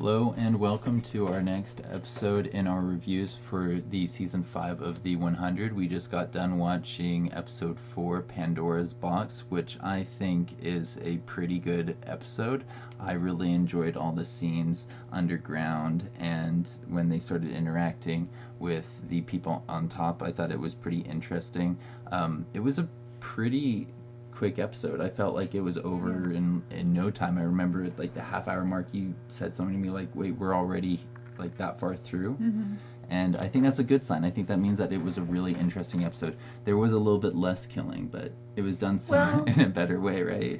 Hello and welcome to our next episode in our reviews for the season 5 of the 100. We just got done watching episode 4, Pandora's Box, which I think is a pretty good episode. I really enjoyed all the scenes underground, and when they started interacting with the people on top, I thought it was pretty interesting. It was a pretty quick episode. I felt like it was over in no time. I remember at like the half-hour mark you said something to me like, wait, we're already like that far through. And I think that's a good sign. I think that means that it was a really interesting episode. There was a little bit less killing, but it was done in a better way, right?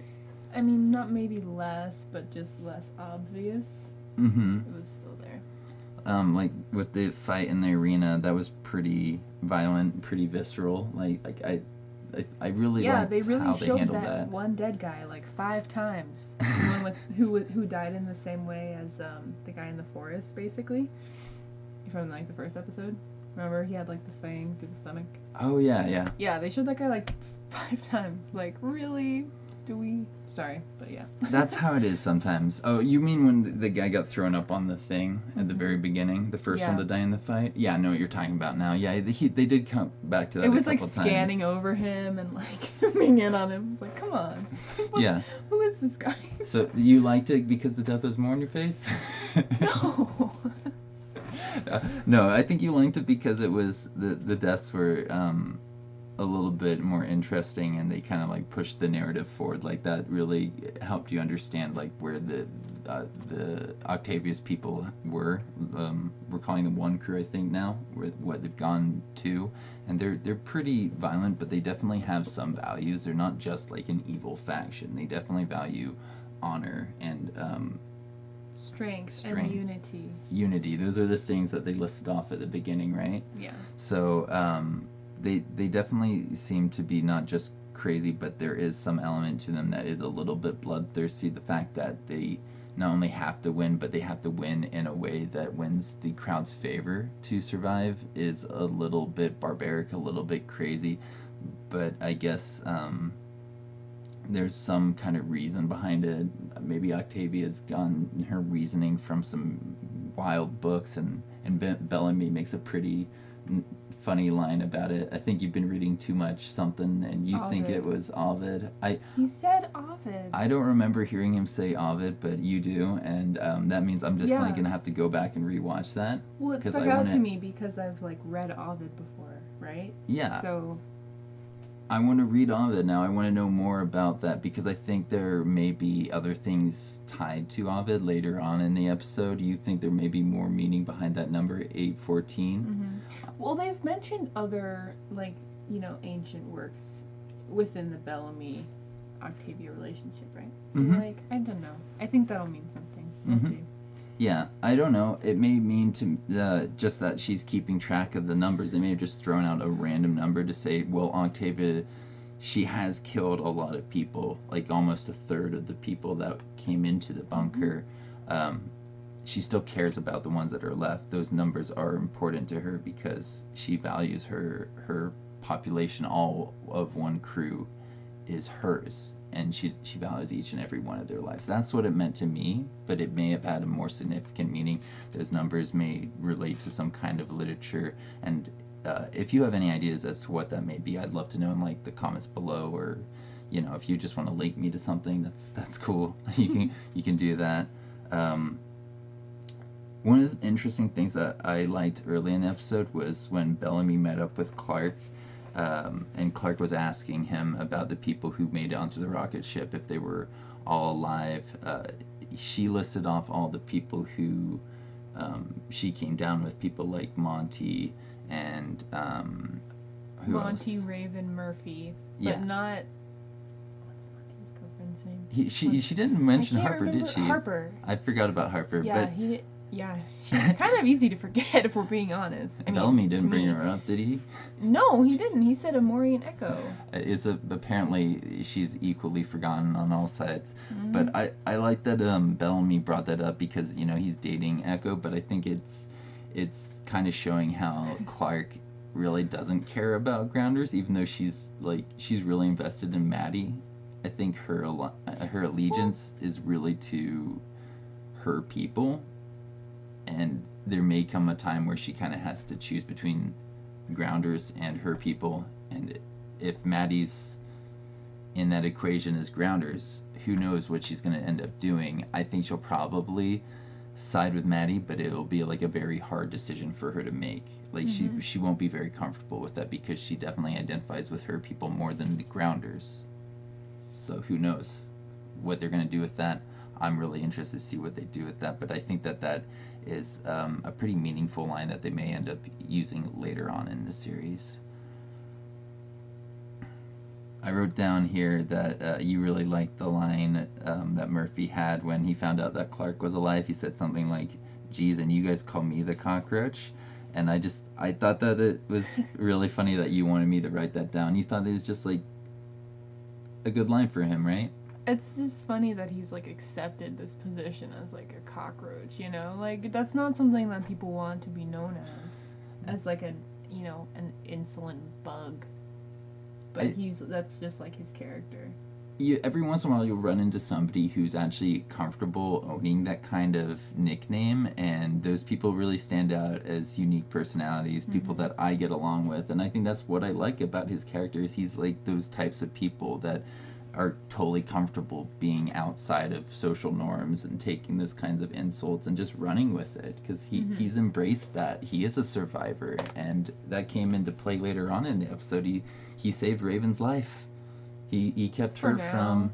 I mean, not maybe less, but just less obvious. It was still there. Like with the fight in the arena, that was pretty violent, pretty visceral. I really liked they really how they showed handled that one dead guy like 5 times. The one with who died in the same way as the guy in the forest, basically. From like the first episode. Remember, he had like the fang through the stomach. Oh yeah. Yeah, they showed that guy like 5 times. Like, really? Do we? Sorry, but yeah. That's how it is sometimes. Oh, you mean when the guy got thrown up on the thing at the very beginning? The first one to die in the fight? Yeah, I know what you're talking about now. Yeah, they did come back to that a couple times. It was like scanning over him and like zooming in on him. It was like, come on. Yeah. Who is this guy? So you liked it because the death was more in your face? No. No, I think you liked it because it was the deaths were a little bit more interesting, and they kind of like pushed the narrative forward. Like that really helped you understand like where the Octavius people were. We're calling them one crew, I think now. What they've gone to, and they're pretty violent, but they definitely have some values. They're not just like an evil faction. They definitely value honor and strength and unity. Unity. Those are the things that they listed off at the beginning, right? Yeah. So they definitely seem to be not just crazy, but there is some element to them that is a little bit bloodthirsty. The fact that they not only have to win, but they have to win in a way that wins the crowd's favor to survive is a little bit barbaric, a little bit crazy. But I guess there's some kind of reason behind it. Maybe Octavia's gotten her reasoning from some wild books, and Bellamy makes a pretty funny line about it. I think you've been reading too much something, and you think it was Ovid. He said Ovid. I don't remember hearing him say Ovid, but you do, and that means I'm definitely gonna have to go back and rewatch that. Well, it stuck out to me because I've like read Ovid before, right? Yeah. So I want to read Ovid now. I want to know more about that because I think there may be other things tied to Ovid later on in the episode. Do you think there may be more meaning behind that number 814? Well, they've mentioned other like ancient works within the Bellamy Octavia relationship, right? So like I don't know. I think that'll mean something. We'll see. Yeah, I don't know. It may mean to just that she's keeping track of the numbers. They may have just thrown out a random number to say, well, Octavia, she has killed a lot of people, like almost a third of the people that came into the bunker. She still cares about the ones that are left. Those numbers are important to her because she values her population. All of one crew is hers, and she values each and every one of their lives. That's what it meant to me, but it may have had a more significant meaning. Those numbers may relate to some kind of literature, and if you have any ideas as to what that may be, I'd love to know in like the comments below, or if you just want to link me to something, that's cool. You can do that. One of the interesting things that I liked early in the episode was when Bellamy met up with Clark. And Clark was asking him about the people who made it onto the rocket ship, if they were all alive. She listed off all the people who she came down with, people like Monty and who Monty, else? Raven, Murphy, but not. What's Monty's girlfriend's name? She didn't mention Harper, remember. did she? Harper. I forgot about Harper. Yeah, but she's kind of easy to forget if we're being honest. I mean, Bellamy didn't bring her up, did he? No, he didn't. He said Amori and Echo. Apparently she's equally forgotten on all sides. But I like that Bellamy brought that up because he's dating Echo, but I think it's kind of showing how Clark really doesn't care about Grounders, even though she's really invested in Maddie. I think her allegiance is really to her people, and there may come a time where she kind of has to choose between grounders and her people. And if Maddie's in that equation as grounders, who knows what she's going to end up doing. I think she'll probably side with Maddie, but it'll be like a very hard decision for her to make. Like she won't be very comfortable with that because she definitely identifies with her people more than the grounders. So who knows what they're going to do with that. I'm really interested to see what they do with that, but I think that that is a pretty meaningful line that they may end up using later on in the series. I wrote down here that you really liked the line that Murphy had when he found out that Clark was alive. He said something like, "Geez, and you guys call me the cockroach?" And I thought that it was really funny that you wanted me to write that down. You thought it was just like a good line for him, right? It's just funny that he's like accepted this position as like a cockroach, you know? Like that's not something that people want to be known as like a, you know, an insolent bug. But that's just like his character. Every once in a while you'll run into somebody who's actually comfortable owning that kind of nickname, and those people really stand out as unique personalities, people that I get along with. And I think that's what I like about his characters. He's like those types of people that are totally comfortable being outside of social norms and taking those kinds of insults and just running with it, because he's embraced that. He is a survivor, and that came into play later on in the episode. He saved Raven's life. He kept her from...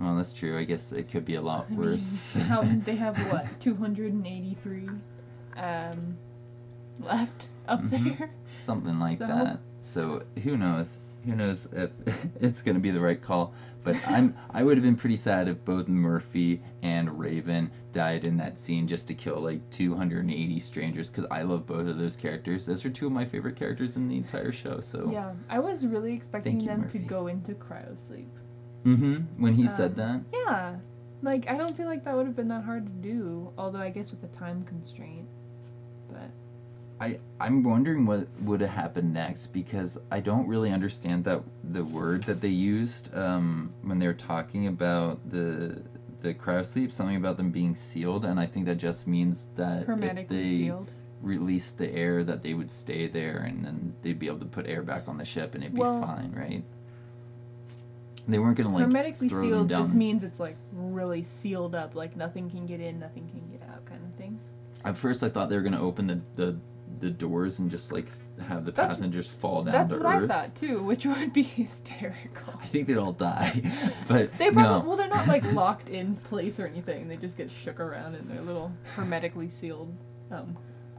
Well, that's true. I guess it could be a lot worse. They have, what, 283 left up there? Something like that. So, who knows? Who knows if it's going to be the right call. But I would have been pretty sad if both Murphy and Raven died in that scene just to kill like 280 strangers, because I love both of those characters. Those are two of my favorite characters in the entire show. So yeah, I was really expecting them to go into cryosleep. When he said that. Yeah, like I don't feel like that would have been that hard to do. Although I guess with the time constraint, but. I'm wondering what would have happened next, because I don't really understand the word that they used when they were talking about the cryosleep, something about them being sealed, and I think that just means that if they sealed. released the air, that they would stay there, and then they'd be able to put air back on the ship, and it'd be fine, right? They weren't gonna like hermetically throw sealed them down. Just means it's like really sealed up, like nothing can get in, nothing can get out, kind of thing. At first, I thought they were gonna open the doors and just like have the passengers fall down to earth. That's what I thought too, which would be hysterical. I think they'd all die, but they probably they're not like locked in place or anything. They just get shook around in their little hermetically sealed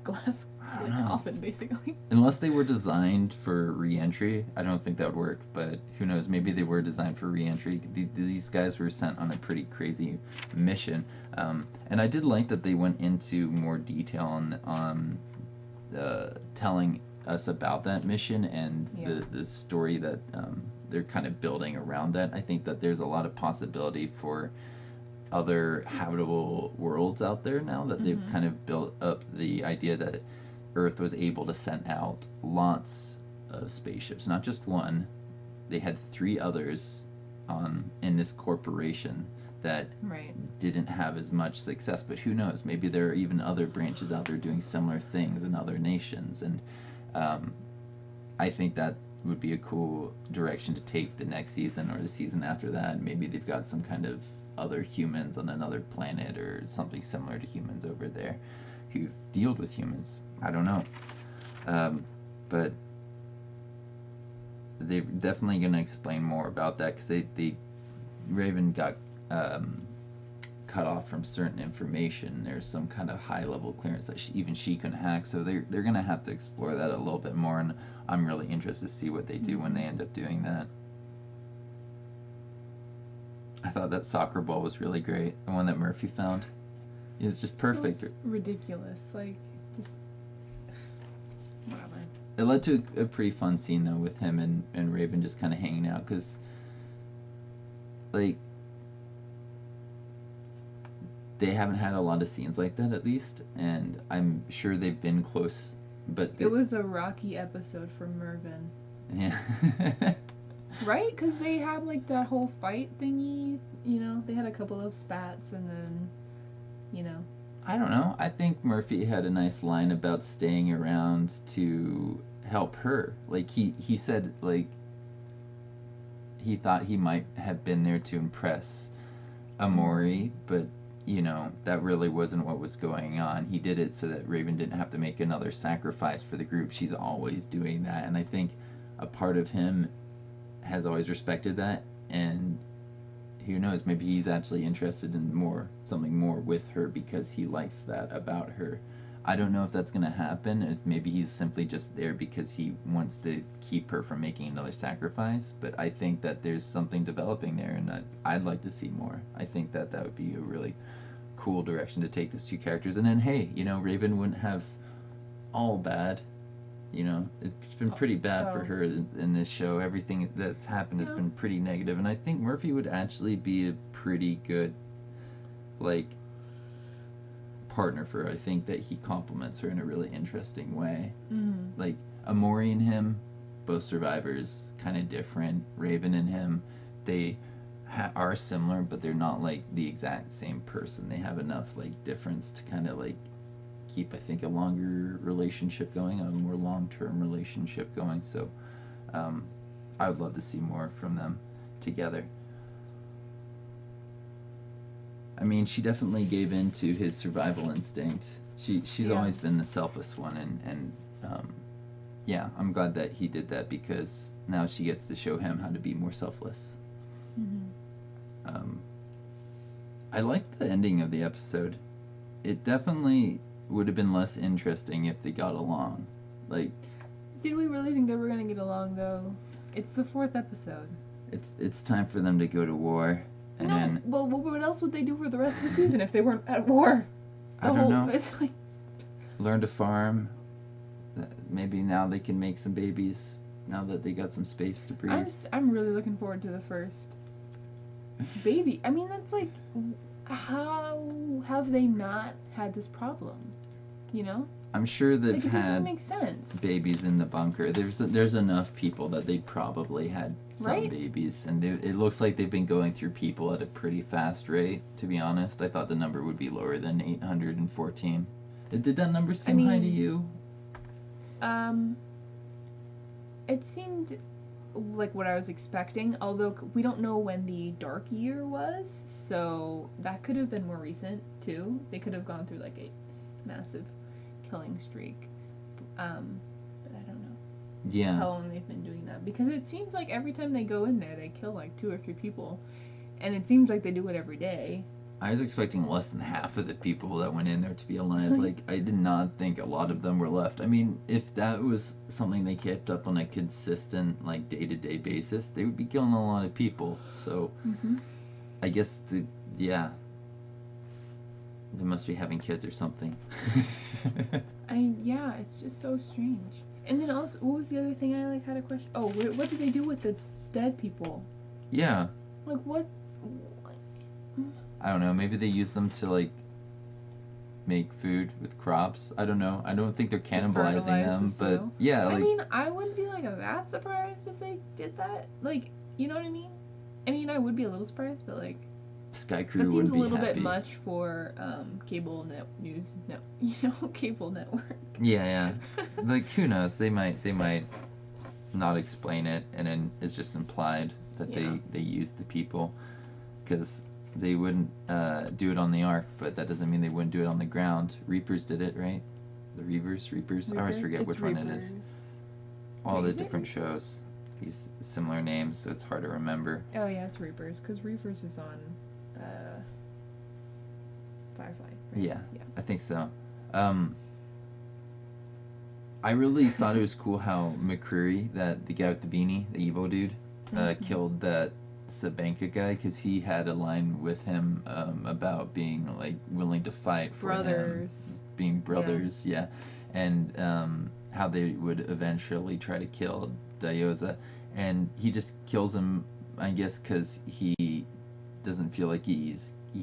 glass coffin, basically. Unless they were designed for re-entry, I don't think that would work. But who knows? Maybe they were designed for re-entry. These guys were sent on a pretty crazy mission, and I did like that they went into more detail on telling us about that mission and the story that they're kind of building around that. I think that there's a lot of possibility for other habitable worlds out there now that they've kind of built up the idea that Earth was able to send out lots of spaceships, not just one. They had 3 others in this corporation that didn't have as much success, but who knows, maybe there are even other branches out there doing similar things in other nations, and I think that would be a cool direction to take the next season or the season after that. Maybe they've got some kind of other humans on another planet or something similar to humans over there who've dealt with humans. I don't know, but they're definitely going to explain more about that, because they Raven got cut off from certain information. There's some kind of high level clearance that even she can hack, so they're gonna have to explore that a little bit more, and I'm really interested to see what they do when they end up doing that. I thought that soccer ball was really great, the one that Murphy found. It was just perfect. So ridiculous, like just whatever. It led to a pretty fun scene though, with him and Raven just kind of hanging out, because like they haven't had a lot of scenes like that, at least, and I'm sure they've been close, but it was a rocky episode for Mervyn. Yeah. Right? Because they had like that whole fight thingy, you know, they had a couple of spats, and then, you know. I don't know. I think Murphy had a nice line about staying around to help her. Like he said like he thought he might have been there to impress Amori, but that really wasn't what was going on. He did it so that Raven didn't have to make another sacrifice for the group. She's always doing that, and I think a part of him has always respected that, and who knows, maybe he's actually interested in something more with her because he likes that about her. I don't know if that's going to happen. If maybe he's simply just there because he wants to keep her from making another sacrifice. But I think that there's something developing there, and I'd like to see more. I think that would be a really cool direction to take those two characters. And then, hey, Raven wouldn't have all bad. It's been pretty bad for her in this show. Everything that's happened has been pretty negative, and I think Murphy would actually be a pretty good, like, partner for her. I think that he complements her in a really interesting way. Mm-hmm. Like, Amori and him, both survivors, kind of different. Raven and him, they are similar, but they're not, like, the exact same person. They have enough, like, difference to kind of, like, keep, I think, a longer relationship going, a more long-term relationship going. So I would love to see more from them together. I mean, she definitely gave in to his survival instinct. She's always been the selfless one, and yeah, I'm glad that he did that because now she gets to show him how to be more selfless. Mm-hmm. I liked the ending of the episode. It definitely would have been less interesting if they got along. Like, did we really think they were gonna get along though? It's the 4th episode. It's time for them to go to war. And then, well, what else would they do for the rest of the season if they weren't at war? I don't know. It's like learn to farm. Maybe now they can make some babies. Now that they got some space to breathe. I'm really looking forward to the first baby. I mean, that's like, how have they not had this problem? I'm sure they've it had doesn't make sense. Babies in the bunker. There's enough people that they probably had some babies, and it looks like they've been going through people at a pretty fast rate. To be honest, I thought the number would be lower than 814. Did that number seem high to you? It seemed like what I was expecting, although we don't know when the dark year was, so that could have been more recent too. They could have gone through like a massive killing streak, but I don't know how long they've been doing that, because it seems like every time they go in there they kill like 2 or 3 people, and it seems like they do it every day. I was expecting less than half of the people that went in there to be alive. Like, I did not think a lot of them were left. I mean, if that was something they kept up on a consistent, like, day-to-day basis, they would be killing a lot of people. So, I guess, they must be having kids or something. Yeah, it's just so strange. And then also, what was the other thing I, like, had a question? Oh, what did they do with the dead people? Yeah. Like, what? I don't know. Maybe they use them to, like, make food with crops. I don't know. I don't think they're cannibalizing them, but yeah. I mean, I wouldn't be like that surprised if they did that. Like, you know what I mean? I mean, I would be a little surprised, but like, Sky Crew that seems a little bit much for cable cable network. Yeah. Like, who knows? They might not explain it, and then it's just implied that they used the people, because they wouldn't do it on the Ark, but that doesn't mean they wouldn't do it on the ground. Reapers did it, right? The Reapers? I always forget which one it is. All the different shows. These similar names, so it's hard to remember. Oh yeah, it's Reapers, because Reapers is on Firefly. Right? Yeah, I think so. I really thought it was cool how McCreary, the guy with the beanie, the evil dude, killed that Sabanka guy, because he had a line with him about being like willing to fight for him, being brothers, and how they would eventually try to kill Diyoza, and he just kills him, I guess, because he doesn't feel like he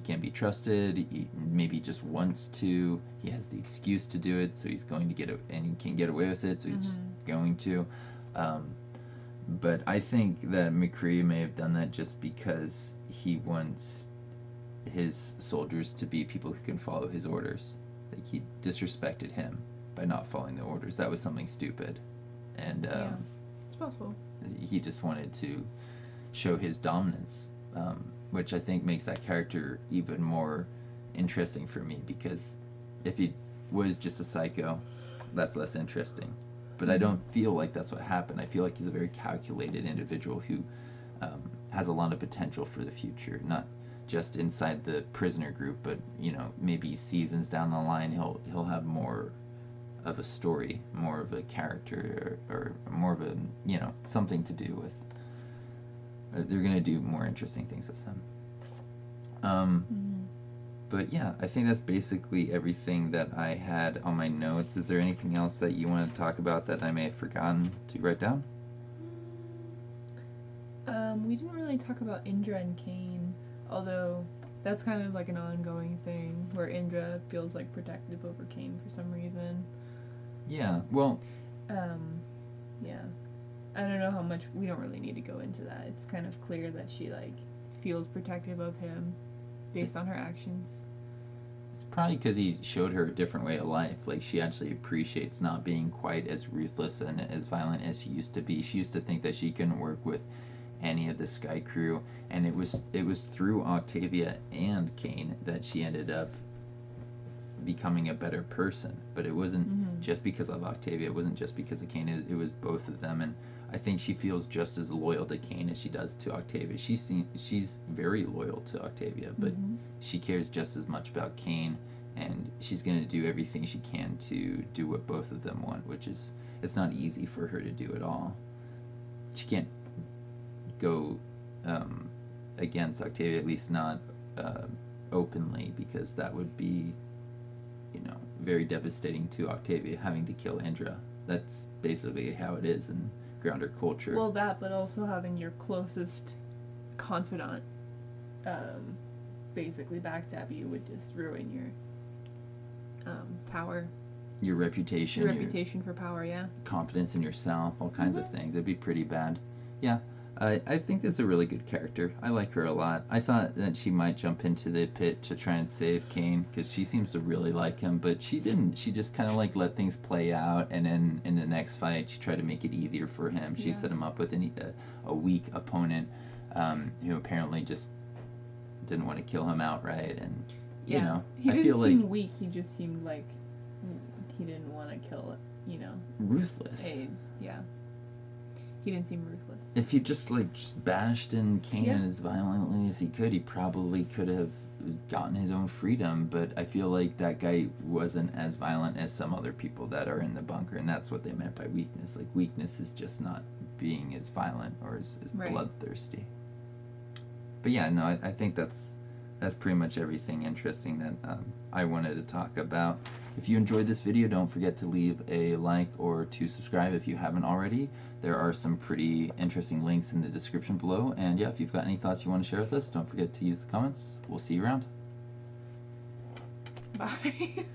can't be trusted. He maybe just wants to. He has the excuse to do it, so he's going to get it, and he can get away with it, so he's just going to. But I think that McCree may have done that just because he wants his soldiers to be people who can follow his orders. Like, he disrespected him by not following the orders. That was something stupid, and Yeah, it's possible. he just wanted to show his dominance, which I think makes that character even more interesting for me, because if he was just a psycho, that's less interesting. But I don't feel like that's what happened. I feel like he's a very calculated individual who has a lot of potential for the future, not just inside the prisoner group, but maybe seasons down the line he'll have more of a story, more of a character, or more of a something to do with. They're gonna do more interesting things with him. But yeah, I think that's basically everything that I had on my notes. Is there anything else that you want to talk about that I may have forgotten to write down? We didn't really talk about Indra and Cain, although that's kind of like an ongoing thing where Indra feels like protective over Cain for some reason. Yeah, well, Yeah. I don't know how much, we don't really need to go into that. It's kind of clear that she like feels protective of him based on her actions. it's probably because he showed her a different way of life. Like, she actually appreciates not being quite as ruthless and as violent as she used to be. She used to think that she couldn't work with any of the Sky Crew, and it was through Octavia and Cain that she ended up becoming a better person. But it wasn't just because of Octavia. It wasn't just because of Cain. It was both of them, and I think she feels just as loyal to Cain as she does to Octavia. She's very loyal to Octavia, but she cares just as much about Cain, and she's going to do everything she can to do what both of them want, which is, it's not easy for her to do at all. She can't go against Octavia, at least not openly, because that would be, very devastating to Octavia, having to kill Indra. That's basically how it is in Grounder culture. Well, that, but also having your closest confidant basically backstab you would just ruin your power. Your reputation. Your reputation for power, yeah. Confidence in yourself, all kinds of things. It'd be pretty bad. Yeah. I think that's a really good character. I like her a lot. I thought that she might jump into the pit to try and save Cain, because she seems to really like him, but she didn't. She just kind of like let things play out, and then in the next fight she tried to make it easier for him. She set him up with a weak opponent who apparently just didn't want to kill him outright, and he didn't seem weak. He just seemed like he didn't want to kill it. Ruthless. Yeah. He didn't seem ruthless. If he just bashed in Kanan as violently as he could, he probably could have gotten his own freedom. But I feel like that guy wasn't as violent as some other people that are in the bunker, and that's what they meant by weakness. Like, weakness is just not being as violent or as bloodthirsty. But yeah, no, I think that's pretty much everything interesting that I wanted to talk about. If you enjoyed this video, don't forget to leave a like or to subscribe if you haven't already. There are some pretty interesting links in the description below. And yeah, if you've got any thoughts you want to share with us, don't forget to use the comments. We'll see you around. Bye.